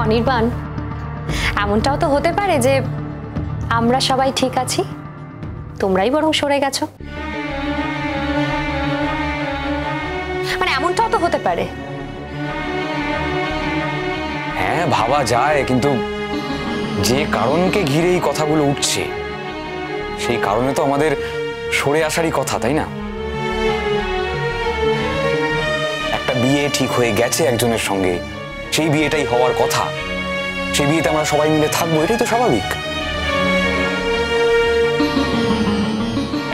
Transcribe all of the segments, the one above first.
অনির্বাণ, এমনটাও তো হতে পারে যে আমরা সবাই ঠিক আছি, তোমরাই বরং সরে গেছো। মানে এমনটাও তো হতে পারে। হ্যাঁ, ভাবা যায়, কিন্তু যে কারণকে ঘিরে এই কথাগুলো উঠছে সেই কারণে তো আমাদের সরে আসারই কথা, তাই না? একটা বিয়ে ঠিক হয়ে গেছে একজনের সঙ্গে, সেই বিয়েটাই হওয়ার কথা, সেই বিয়েতে আমরা সবাই মিলে থাকবো, এটাই তো স্বাভাবিক।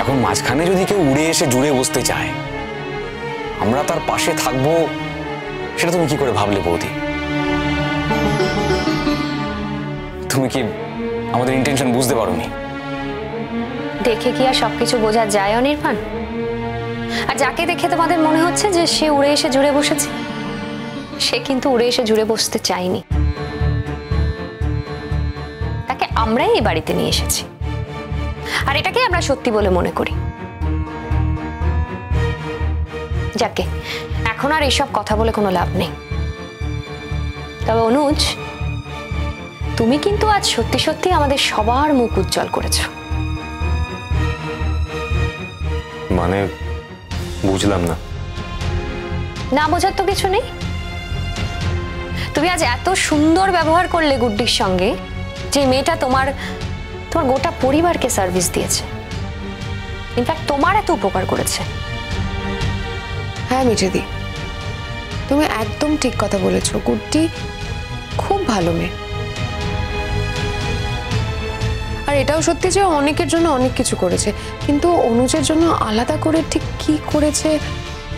এখন মাঝখানে যদি কেউ উড়ে এসে জুড়ে বসতে চায়, আমরা তার পাশে থাকবো, সেটা তুমি কি করে ভাবলে বৌদি? তুমি কি আমাদের ইন্টেনশন বুঝতে পারোনি? দেখে কি আর সবকিছু বোঝা যায় অনির্বাণ? আর যাকে দেখে তোমাদের মনে হচ্ছে যে সে উড়ে এসে জুড়ে বসেছে, সে কিন্তু উড়ে এসে জুড়ে বসতে চায়নি। তাকে আমরাই এই বাড়িতে নিয়ে এসেছি, আর এটাকে আমরা সত্যি বলে মনে করি। যাকে এখন আর এসব কথা বলে কোনো লাভ নেই। তবে অনুজ, তুমি কিন্তু আজ সত্যি সত্যি আমাদের সবার মুখ উজ্জ্বল করেছো। মানে বুঝলাম না। না বোঝার তো কিছু নেই। তুমি আজ এত সুন্দর ব্যবহার করলে গুড্ডির সঙ্গে, যে মেয়েটা তোমার গোটা পরিবারকে সার্ভিস দিয়েছে, ইনফ্যাক্ট তোমার এত উপকার করেছে। হ্যাঁ মিঠেদি, তুমি একদম ঠিক কথা বলেছো। গুড্ডি খুব ভালো মেয়ে। আর এটাও সত্যি যে অনেকের জন্য অনেক কিছু করেছে, কিন্তু অনুজের জন্য আলাদা করে ঠিক কি করেছে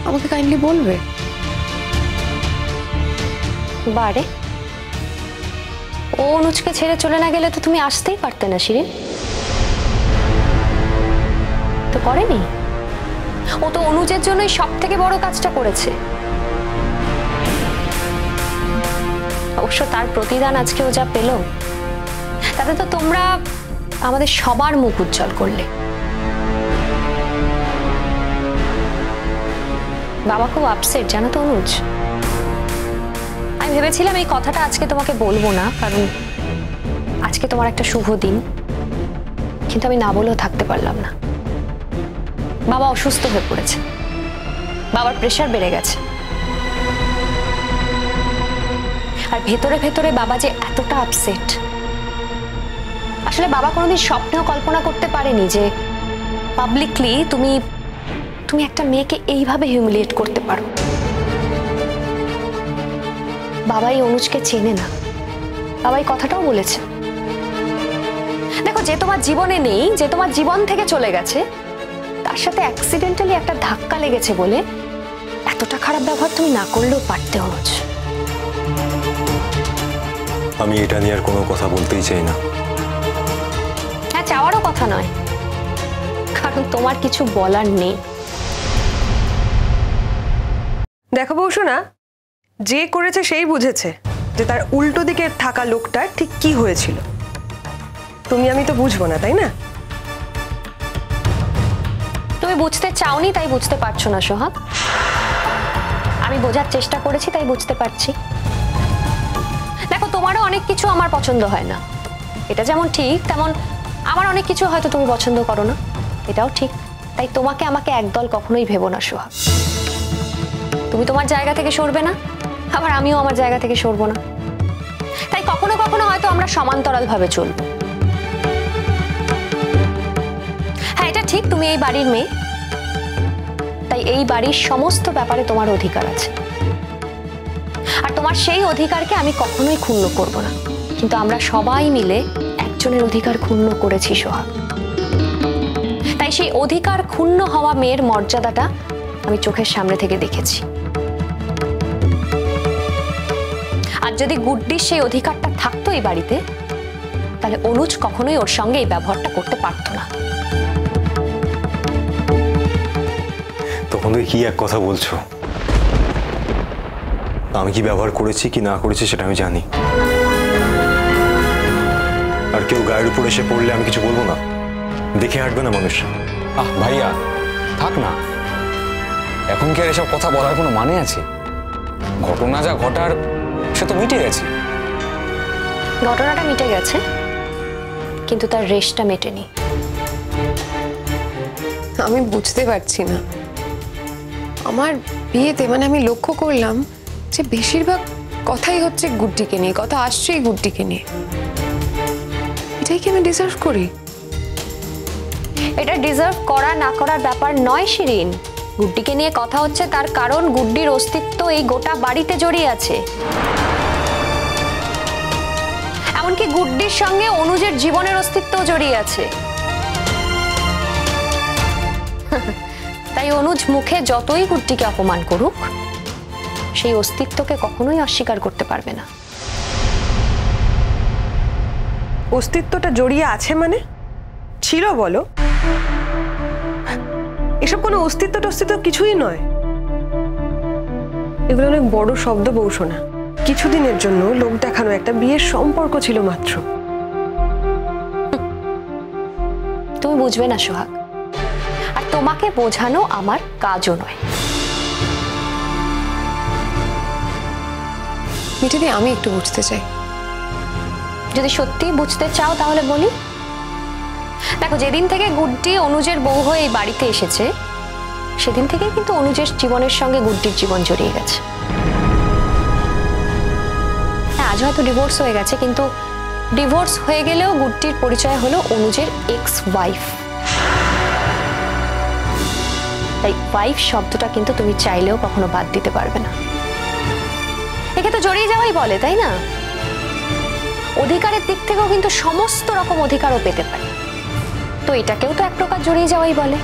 আমাকে কাইন্ডলি বলবে? বারে, ও অনুজকে ছেড়ে চলে না গেলে তো তুমি আসতেই পারতে না শিরিন। তো করেনি? ও তো অনুজের জন্যই সব থেকে বড় কাজটা করেছে। অবশ্য তার প্রতিদান আজকে ও যা পেল, তাতে তো তোমরা আমাদের সবার মুখ উজ্জ্বল করলে। বাবা খুব আপসেট, জানো তো অনুজ। আমি ভেবেছিলাম এই কথাটা আজকে তোমাকে বলবো না, কারণ আজকে তোমার একটা শুভ দিন, কিন্তু আমি না বলেও থাকতে পারলাম না। বাবা অসুস্থ হয়ে পড়েছে, বাবার প্রেশার বেড়ে গেছে, আর ভেতরে ভেতরে বাবা যে এতটা আপসেট, আসলে বাবা কোনোদিন স্বপ্নেও কল্পনা করতে পারেনি যে পাবলিকলি তুমি একটা মেয়েকে এইভাবে হিউমিলিয়েট করতে পারো। বাবাই অনুজকে চেনে না, বাবাই কথাটাও বলেছে। দেখো, যে তোমার জীবনে নেই, যে তোমার জীবন থেকে চলে গেছে, তার সাথে অ্যাক্সিডেন্টালি একটা ধাক্কা লেগেছে বলে এতটা খারাপ ব্যবহার তুমি না করলেও পারতে অনুজ। আমি এটা নিয়ে আর কোনো কথা বলতেই চাই না। হ্যাঁ, চাওয়ারও কথা নয়, কারণ তোমার কিছু বলার নেই। দেখো বৌসোনা, যে করেছে সেই বুঝেছে যে তার উল্টো দিকে থাকা লোকটার ঠিক কি হয়েছিল। তুমি আমি তো বুঝবো না, তাই না? তুমি বুঝতে চাওনি তাই বুঝতে পারছো না সোহাগ। আমি বোঝার চেষ্টা করেছি তাই বুঝতে পারছি। দেখো, তোমারও অনেক কিছু আমার পছন্দ হয় না, এটা যেমন ঠিক তেমন আমার অনেক কিছু হয়তো তুমি পছন্দ করো না, এটাও ঠিক। তাই তোমাকে আমাকে একদল কখনোই ভেবো না সোহাগ। তুমি তোমার জায়গা থেকে সরবে না, আবার আমিও আমার জায়গা থেকে সরবো না। তাই কখনো কখনো হয়তো আমরা সমান্তরাল ভাবে চলবো। হ্যাঁ, এটা ঠিক, তুমি এই বাড়ির মেয়ে, তাই এই বাড়ির সমস্ত ব্যাপারে তোমার অধিকার আছে, আর তোমার সেই অধিকারকে আমি কখনোই ক্ষুণ্ণ করব না। কিন্তু আমরা সবাই মিলে একজনের অধিকার ক্ষুণ্ণ করেছি সোহাগ। তাই সেই অধিকার ক্ষুণ্ণ হওয়া মেয়ের মর্যাদাটা আমি চোখের সামনে থেকে দেখেছি। আর যদি গুড্ডির সেই অধিকারটা থাকতো এই বাড়িতে, তাহলে অনুজ কখনোই ওর সঙ্গে এই ব্যবহারটা করতে পারতো না। তখন তুই কি এক কথা বলছো? আমি কি ব্যবহার করেছি কি না করেছি সেটা আমি জানি। আর কেউ গায়ের উপর এসে পড়লে আমি কিছু বলবো না? দেখে হাঁটবে না মানুষ? ভাইয়া থাক না, এখন কি আর এসব কথা বলার কোনো মানে আছে? ঘটনা যা ঘটার সে তো মিটে গেছে। ঘটনাটা মিটে গেছে, কিন্তু তার রেশটা মেটেনি। আমি বুঝতে পারছি না, আমার বিয়েতে মানে আমি লক্ষ্য করলাম যে বেশিরভাগ কথাই হচ্ছে গুড্ডিকে নিয়ে, কথা আসছেই গুড্ডিকে নিয়ে। এটাই কি আমি ডিজার্ভ করি? এটা ডিজার্ভ করা না করার ব্যাপার নয় শিরিন। গুড্ডিকে নিয়ে কথা হচ্ছে তার কারণ গুড্ডির অস্তিত্ব এই গোটা বাড়িতে জড়িয়ে আছে। এমনকি গুড্ডির সঙ্গে অনুজের জীবনের অস্তিত্ব জড়িয়ে আছে। তাই অনুজ মুখে যতই গুড্ডিকে অপমান করুক, সেই অস্তিত্বকে কখনোই অস্বীকার করতে পারবে না। অস্তিত্বটা জড়িয়ে আছে মানে? ছিল বলো? এসব কোনো অস্তিত্ব কিছুই নয়। এগুলো অনেক বড় শব্দ বৌসোনা। কিছুদিনের জন্য লোক দেখানো একটা বিয়ের সম্পর্ক ছিল মাত্র। তুমি বুঝবে না সোহাগ, আর তোমাকে বোঝানো আমার কাজও নয়। মিঠিদি, আমি একটু বুঝতে চাই। যদি সত্যি বুঝতে চাও তাহলে বলি। দেখো, যেদিন থেকে গুড্ডি অনুজের বউ হয়ে এই বাড়িতে এসেছে, সেদিন থেকে কিন্তু অনুজের জীবনের সঙ্গে গুড্ডির জীবন জড়িয়ে গেছে। হ্যাঁ, আজ হয়তো ডিভোর্স হয়ে গেছে, কিন্তু ডিভোর্স হয়ে গেলেও গুড্ডির পরিচয় হলো অনুজের এক্স ওয়াইফ। তাই ওয়াইফ শব্দটা কিন্তু তুমি চাইলেও কখনো বাদ দিতে পারবে না। একে তো জড়িয়ে যাওয়াই বলে, তাই না? অধিকারের দিক থেকেও কিন্তু সমস্ত রকম অধিকারও পেতে পারে, তো এটাকেও তো এক প্রকার জড়িয়ে যাওয়াই বলে।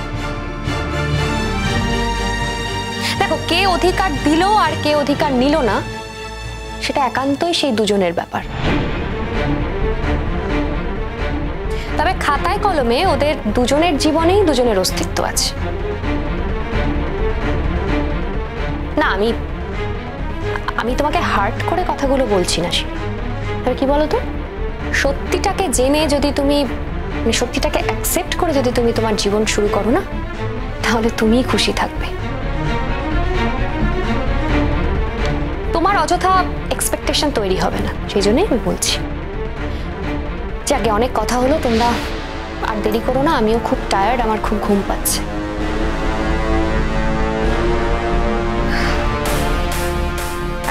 দেখো, কে অধিকার দিল আর কে অধিকার নিল না, সেটা একান্তই সেই দুজনের ব্যাপার। তবে খাতায় কলমে ওদের দুজনের জীবনেই দুজনের অস্তিত্ব আছে। না, আমি তোমাকে হার্ট করে কথাগুলো বলছি না। তবে কি বলতো, সত্যিটাকে জেনে যদি তুমি, সত্যিটাকে অ্যাকসেপ্ট করে যদি তুমি তোমার জীবন শুরু করো না, তাহলে তুমিই খুশি থাকবে। তোমার অযথা এক্সপেকটেশন তৈরি হবে না, সেই জন্যই আমি বলছি। যাকে অনেক কথা হলো, তোমরা আর দেরি করো না। আমিও খুব টায়ার্ড, আমার খুব ঘুম পাচ্ছে।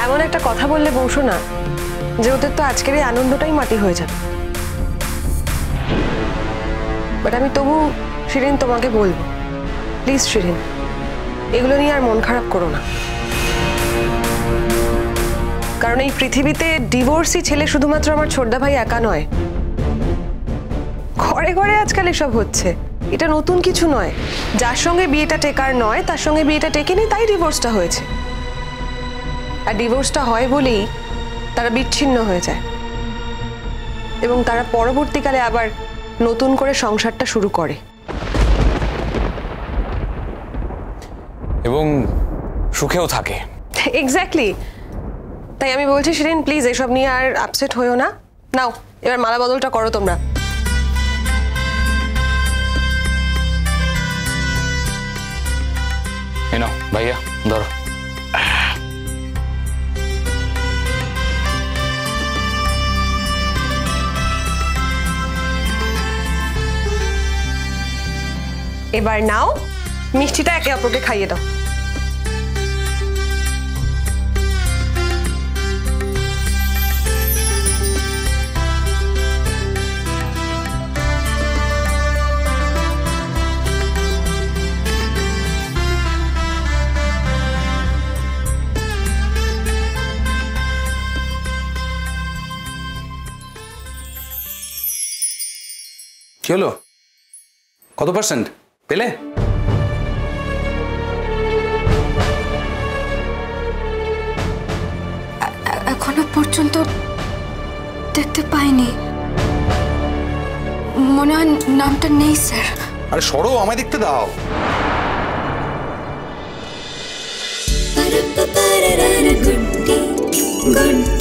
এমন একটা কথা বললে বৌসোনা যে ওদের তো আজকের এই আনন্দটাই মাটি হয়ে যাবে। বাট আমি তবু শিরিন তোমাকে বলবো, প্লিজ শিরিন, এগুলো নিয়ে আর মন খারাপ করো না। কারণ এই পৃথিবীতে ডিভোর্সি ছেলে শুধুমাত্র আমার ছোটদা ভাই একা নয়, ঘরে ঘরে আজকাল এসব হচ্ছে। এটা নতুন কিছু নয়। যার সঙ্গে বিয়েটা টেকার নয়, তার সঙ্গে বিয়েটা টেকেনি, তাই ডিভোর্সটা হয়েছে। আর ডিভোর্সটা হয় বলেই তারা বিচ্ছিন্ন হয়ে যায়, এবং তারা পরবর্তীকালে আবার নতুন করে সংসারটা শুরু করে। এবং সুখেও থাকে। এক্স্যাক্টলি। তাই আমি বলছি শিরিন, প্লিজ এসব নিয়ে আর আপসেট হইও না। নাও, এবার মালা বদলটা করো তোমরা। এই নাও ভাইয়া, ধরো। এবার নাও, মিষ্টিটা একে অপরকে খাইয়ে দাও। কি হলো? কত পার্সেন্ট পেলে? এখনো পর্যন্ত দেখতে পাইনি, মনে হয় নামটা নেই স্যার। আরে সরো, আমায় দেখতে দাও। গুড্ডি গুড্ডি